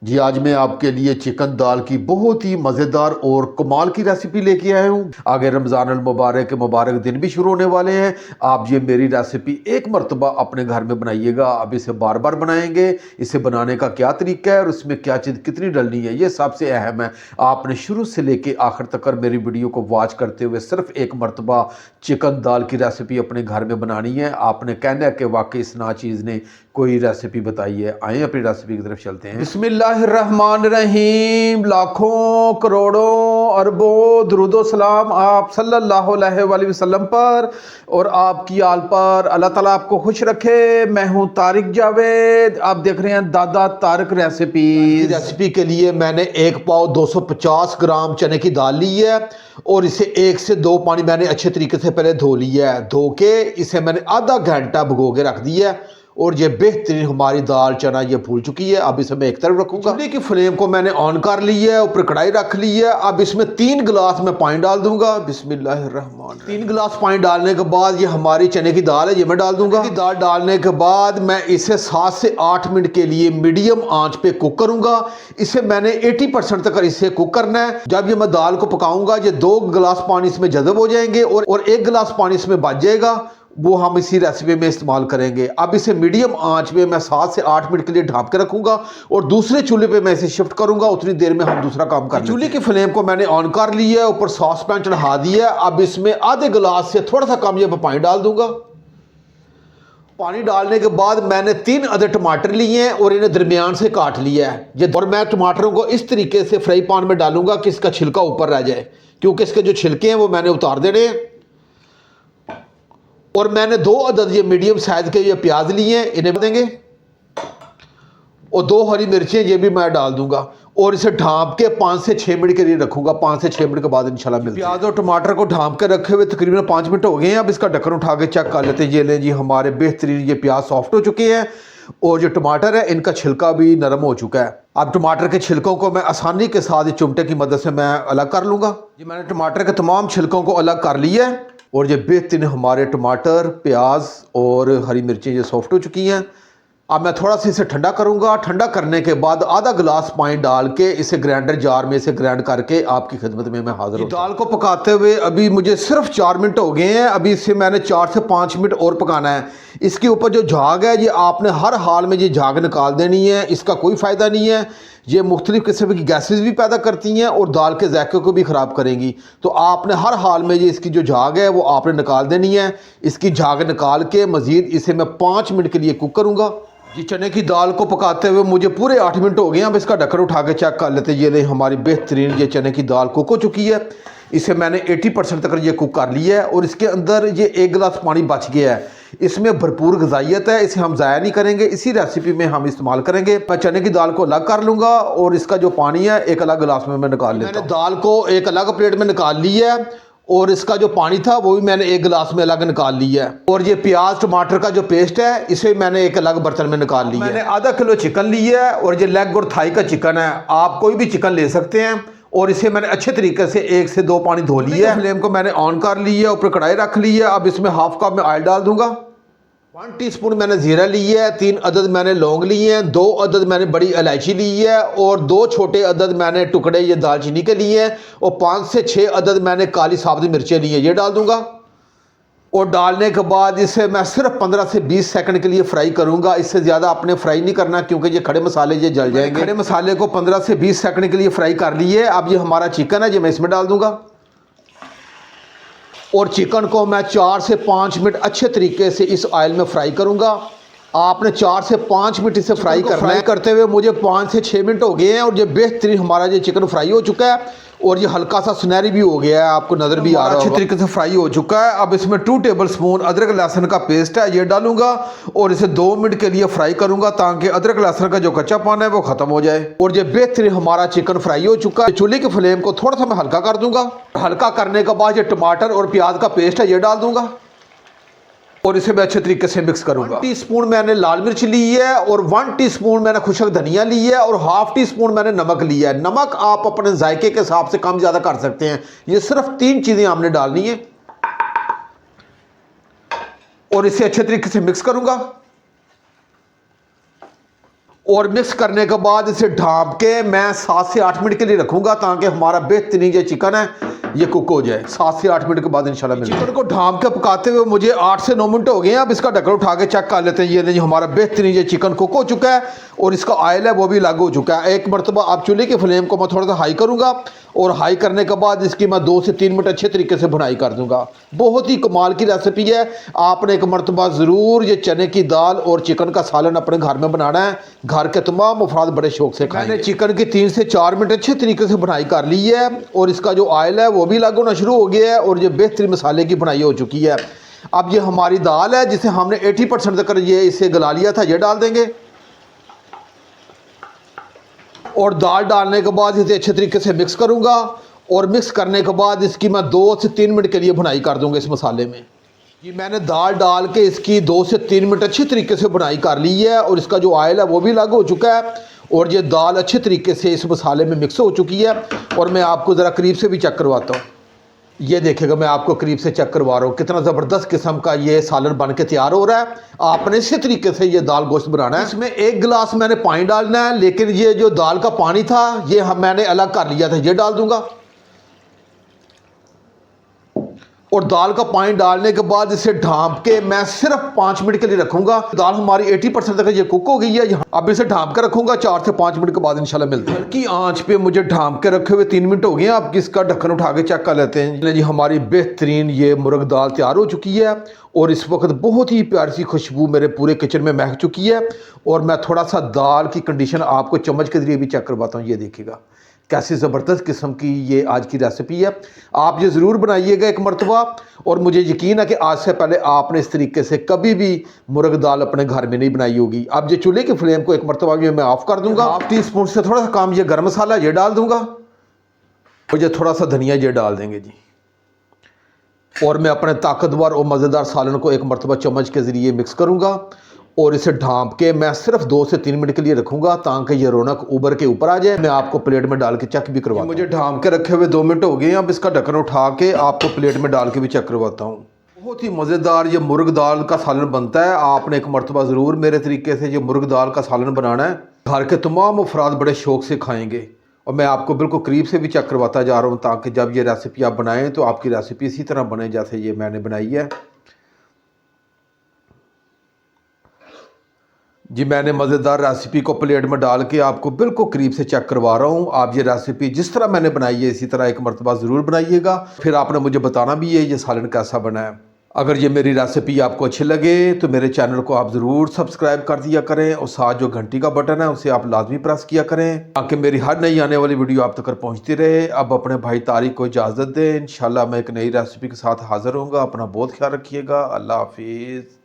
जी आज मैं आपके लिए चिकन दाल की बहुत ही मज़ेदार और कमाल की रेसिपी लेके आया हूँ। आगे रमज़ान अल मुबारक के मुबारक दिन भी शुरू होने वाले हैं। आप ये मेरी रेसिपी एक मरतबा अपने घर में बनाइएगा। आप इसे बार बार बनाएंगे। इसे बनाने का क्या तरीका है और इसमें क्या चीज़ कितनी डलनी है, ये सबसे अहम है। आपने शुरू से लेके आखिर तक मेरी वीडियो को वॉच करते हुए सिर्फ एक मरतबा चिकन दाल की रेसिपी अपने घर में बनानी है। आपने कहना है कि वाकई इस नाचीज़ ने कोई रेसिपी बताई है। आए अपनी रेसिपी की तरफ चलते हैं। बिस्मिल्लाहिर्रहमानिर्रहीम। लाखों करोड़ों अरबों दुरूदो सलाम आप सल्लल्लाहु अलैहि वसल्लम पर और आपकी आल पर। अल्लाह ताला आपको खुश रखे। मैं हूं तारिक जावेद, आप देख रहे हैं दादा तारिक रेसिपी के लिए मैंने एक पाव 250 ग्राम चने की दाल ली है और इसे 1 से 2 पानी मैंने अच्छे तरीके से पहले धो लिया है। धो के इसे मैंने आधा घंटा भिगो के रख दिया है और ये बेहतरीन हमारी दाल चना ये फूल चुकी है। अब इसे मैं एक तरफ रखूंगा। चूल्हे की फ्लेम को मैंने ऑन कर ली है, ऊपर कढ़ाई रख ली है। अब इसमें 3 गिलास मैं पानी डाल दूंगा। बिस्मिल्लाहिर्रहमान। 3 गिलास पानी डालने के बाद ये हमारी चने की दाल है, ये मैं डाल दूंगा। दाल डालने के बाद मैं इसे 7 से 8 मिनट के लिए मीडियम आंच पे कुक करूंगा। इसे मैंने 80% तक इसे कुक करना है। जब ये मैं दाल को पकाऊंगा ये 2 गिलास पानी इसमें जज़ब हो जाएंगे और 1 गिलास पानी इसमें बच जाएगा, वो हम इसी रेसिपी में इस्तेमाल करेंगे। अब इसे मीडियम आंच में मैं 7 से 8 मिनट के लिए ढांप के रखूंगा और दूसरे चूल्हे पे मैं इसे शिफ्ट करूंगा। उतनी देर में हम दूसरा काम करेंगे। चूल्हे की फ्लेम को मैंने ऑन कर लिया है, ऊपर सॉस पैन चढ़ा दिया है। अब इसमें आधे गिलास से थोड़ा सा कम ये पानी डाल दूंगा। पानी डालने के बाद मैंने 3 अदर टमाटर लिए हैं और इन्हें दरमियान से काट लिया है ये। और मैं टमाटरों को इस तरीके से फ्राई पैन में डालूंगा कि इसका छिलका ऊपर रह जाए, क्योंकि इसके जो छिलके हैं वो मैंने उतार देने हैं। और मैंने 2 अदद ये मीडियम साइज के ये प्याज लिए हैं, इन्हें देंगे और 2 हरी मिर्चें ये भी मैं डाल दूंगा और इसे ढांप के 5 से 6 मिनट के लिए रखूंगा। 5 से 6 मिनट के बाद इंशाल्लाह मिलते हैं। प्याज और टमाटर को ढांप के रखे हुए तकरीबन 5 मिनट हो गए हैं। अब इसका ढक्कन उठा के चेक कर लेते हैं। ये लें जी, हमारे बेहतरीन ये प्याज सॉफ्ट हो चुके हैं और जो टमाटर है इनका छिलका भी नरम हो चुका है। अब टमाटर के छिलकों को मैं आसानी के साथ चिमटे की मदद से मैं अलग कर लूँगा। जी मैंने टमाटर के तमाम छिलकों को अलग कर लिया है और ये बेहतरीन हमारे टमाटर, प्याज और हरी मिर्चें ये सॉफ्ट हो चुकी हैं। अब मैं थोड़ा सा इसे ठंडा करूंगा। ठंडा करने के बाद आधा गिलास पानी डाल के इसे ग्राइंडर जार में इसे ग्राइंड करके आपकी खिदमत में मैं हाजिर हूँ। दाल को पकाते हुए अभी मुझे सिर्फ 4 मिनट हो गए हैं। अभी इसे मैंने 4 से 5 मिनट और पकाना है। इसके ऊपर जो झाग है ये आपने हर हाल में ये झाग निकाल देनी है, इसका कोई फ़ायदा नहीं है। ये मुख्तलिफ़ किस्म की गैसेस भी पैदा करती हैं और दाल के जायके को भी ख़राब करेंगी। तो आपने हर हाल में ये इसकी जो झाग है वो आपने निकाल देनी है। इसकी झाग निकाल के मज़ीद इसे मैं 5 मिनट के लिए कुक करूँगा। जी चने की दाल को पकाते हुए मुझे पूरे 8 मिनट हो गए हैं। अब इसका ढक्कन उठा के चेक कर लेते हैं। ये ले हमारी बेहतरीन ये चने की दाल कुक हो चुकी है। इसे मैंने 80% तक ये कुक कर लिया है और इसके अंदर ये 1 गिलास पानी बच गया है। इसमें भरपूर ग़िज़ाइयत है, इसे हम ज़ाया नहीं करेंगे, इसी रेसिपी में हम इस्तेमाल करेंगे। मैं चने की दाल को अलग कर लूँगा और इसका जो पानी है एक अलग गिलास में मैं निकाल लेता हूँ। मैंने दाल को एक अलग प्लेट में निकाल लिया है और इसका जो पानी था वो भी मैंने 1 गिलास में अलग निकाल लिया है। और ये प्याज टमाटर का जो पेस्ट है इसे मैंने एक अलग बर्तन में निकाल लिया है। मैंने आधा किलो चिकन लिया है और ये लेग और थाई का चिकन है। आप कोई भी चिकन ले सकते हैं और इसे मैंने अच्छे तरीके से 1 से 2 पानी धो लिया है। फ्लेम को मैंने ऑन कर लिया है, ऊपर कढ़ाई रख ली है। अब इसमें हाफ कप में ऑयल डाल दूंगा। 1 टीस्पून मैंने जीरा लिया है, 3 अदद मैंने लौंग लिए हैं, 2 अदद मैंने बड़ी इलायची ली है और 2 छोटे अदद मैंने टुकड़े ये दालचीनी के लिए हैं और 5 से 6 अदद मैंने काली साबुत मिर्चें ली हैं, ये डाल दूंगा। और डालने के बाद इसे मैं सिर्फ 15 से 20 सेकंड के लिए फ्राई करूंगा। इससे ज़्यादा आपने फ्राई नहीं करना क्योंकि ये खड़े मसाले ये जल जाएंगे। खड़े मसाले को 15 से 20 सेकंड के लिए फ्राई कर लिए। अब ये हमारा चिकन है, ये मैं इसमें डाल दूंगा और चिकन को मैं 4 से 5 मिनट अच्छे तरीके से इस ऑयल में फ्राई करूंगा। आपने 4 से 5 मिनट इसे फ्राई करना है। करते हुए मुझे 5 से 6 मिनट हो गए हैं और ये बेहतरीन हमारा ये चिकन फ्राई हो चुका है और ये हल्का सा सुनहरी भी हो गया है, आपको नज़र भी आ रहा है। अच्छे तरीके से फ्राई हो चुका है। अब इसमें 2 टेबल स्पून अदरक लहसुन का पेस्ट है, ये डालूंगा और इसे 2 मिनट के लिए फ्राई करूंगा ताकि अदरक लहसुन का जो कच्चापन है वो खत्म हो जाए। और ये बेहतरीन हमारा चिकन फ्राई हो चुका है। चूल्हे की फ्लेम को थोड़ा सा मैं हल्का कर दूंगा। हल्का करने के बाद ये टमाटर और प्याज का पेस्ट है ये डाल दूंगा और इसे मैं अच्छे तरीके से मिक्स करूंगा। 1 टीस्पून मैंने लाल मिर्च ली है और 1 टीस्पून मैंने खुशक धनिया ली है और हाफ टीस्पून मैंने नमक लिया है। नमक आप अपने जायके के हिसाब से कम ज़्यादा कर सकते हैं। ये सिर्फ 3 चीज़ें आपने डालनी है और इसे अच्छे तरीके से मिक्स करूंगा और मिक्स करने के बाद इसे ढांप के मैं 7 से 8 मिनट के लिए रखूंगा ताकि हमारा बेहतरीन जो चिकन है ये कुक हो जाए। 7 से 8 मिनट के बाद इंशाल्लाह चिकन को ढांप के पकाते हुए मुझे 8 से 9 मिनट हो गए हैं। अब इसका ढक्कन उठा के चेक कर लेते हैं। ये नहीं हमारा बेहतरीन ये चिकन कुक हो चुका है और इसका ऑयल है वो भी लागू हो चुका है। एक मरतबा आप चूल्हे की फ्लेम को मैं थोड़ा सा हाई करूंगा और हाई करने के बाद इसकी मैं 2 से 3 मिनट अच्छे तरीके से भुनाई कर दूंगा। बहुत ही कमाल की रेसिपी है। आपने एक मरतबा ज़रूर ये चने की दाल और चिकन का सालन अपने घर में बनाना है। घर के तमाम अफराद बड़े शौक से खाएंगे। मैंने चिकन की 3 से 4 मिनट अच्छे तरीके से भुनाई कर ली है और इसका जो ऑयल है वो भी लागू होना शुरू हो गया है और ये बेहतरीन मसाले की भुनाई हो चुकी है। अब ये हमारी दाल है जिसे हमने 80% तक ये इसे गला लिया था, ये डाल देंगे और दाल डालने के बाद इसे अच्छे तरीके से मिक्स करूंगा और मिक्स करने के बाद इसकी मैं 2 से 3 मिनट के लिए भुनाई कर दूंगा इस मसाले में। ये मैंने दाल डाल के इसकी 2 से 3 मिनट अच्छे तरीके से भुनाई कर ली है और इसका जो ऑयल है वो भी लागू हो चुका है और ये दाल अच्छे तरीके से इस मसाले में मिक्स हो चुकी है। और मैं आपको ज़रा करीब से भी चेक करवाता हूँ। ये देखिएगा, मैं आपको करीब से चेक करवा रहा हूँ कितना ज़बरदस्त किस्म का ये सालन बन के तैयार हो रहा है। आपने इसी तरीके से ये दाल गोश्त बनाना है। इसमें 1 गिलास मैंने पानी डालना है, लेकिन ये जो दाल का पानी था ये मैंने अलग कर लिया था, ये डाल दूंगा और दाल का पानी डालने के बाद इसे ढांप के मैं सिर्फ 5 मिनट के लिए रखूंगा। दाल हमारी 80% तक ये कुक हो गई है। अब इसे ढांप के रखूंगा 4 से 5 मिनट के बाद इंशाल्लाह मिलते हैं। हल्की आंच पे मुझे ढांप के रखे हुए 3 मिनट हो गए हैं। अब इसका ढक्कन उठा के चेक कर लेते हैं। जी हमारी बेहतरीन ये मुर्ग दाल तैयार हो चुकी है और इस वक्त बहुत ही प्यारी सी खुशबू मेरे पूरे किचन में महक चुकी है। और मैं थोड़ा सा दाल की कंडीशन आपको चम्मच के जरिए भी चेक करवाता हूँ। ये देखिएगा कैसी ज़बरदस्त किस्म की ये आज की रेसिपी है। आप ये ज़रूर बनाइएगा एक मरतबा और मुझे यकीन है कि आज से पहले आपने इस तरीके से कभी भी मुर्ग दाल अपने घर में नहीं बनाई होगी। अब ये चूल्हे की फ्लेम को एक मरतबा भी मैं ऑफ़ कर दूंगा। 1/2 टीस्पून से थोड़ा सा कम ये गर्म मसाला ये डाल दूंगा और ये थोड़ा सा धनिया ये डाल देंगे जी। और मैं अपने ताकतवर और मज़ेदार सालन को एक मरतबा चम्मच के ज़रिए मिक्स करूँगा और इसे ढांप के मैं सिर्फ 2 से 3 मिनट के लिए रखूंगा ताकि ये रौनक उबर के ऊपर आ जाए। मैं आपको प्लेट में डाल के चेक भी करवाता हूँ। मुझे ढांप के रखे हुए 2 मिनट हो गए हैं। अब इसका ढक्कन उठा के आपको प्लेट में डाल के भी चेक करवाता हूँ। बहुत ही मज़ेदार ये मुर्ग दाल का सालन बनता है। आपने एक मरतबा ज़रूर मेरे तरीके से ये मुर्ग दाल का सालन बनाना है। घर के तमाम अफराद बड़े शौक से खाएँगे और मैं आपको बिल्कुल करीब से भी चेक करवाता जा रहा हूँ ताकि जब ये रेसिपी आप बनाएँ तो आपकी रेसिपी इसी तरह बने जैसे ये मैंने बनाई है। जी मैंने मज़ेदार रेसिपी को प्लेट में डाल के आपको बिल्कुल करीब से चेक करवा रहा हूँ। आप ये रेसिपी जिस तरह मैंने बनाई है इसी तरह एक मरतबा ज़रूर बनाइएगा। फिर आपने मुझे बताना भी है ये सालन कैसा बना है। अगर ये मेरी रेसिपी आपको अच्छी लगे तो मेरे चैनल को आप ज़रूर सब्सक्राइब कर दिया करें और साथ जो घंटी का बटन है उसे आप लाजमी प्रेस किया करें ताकि मेरी हर नई आने वाली वीडियो आप तक पहुँचती रहे। अब अपने भाई तारिक को इजाज़त दें। इंशाल्लाह मैं एक नई रेसिपी के साथ हाज़िर होऊंगा। अपना बहुत ख्याल रखिएगा। अल्लाह हाफिज़।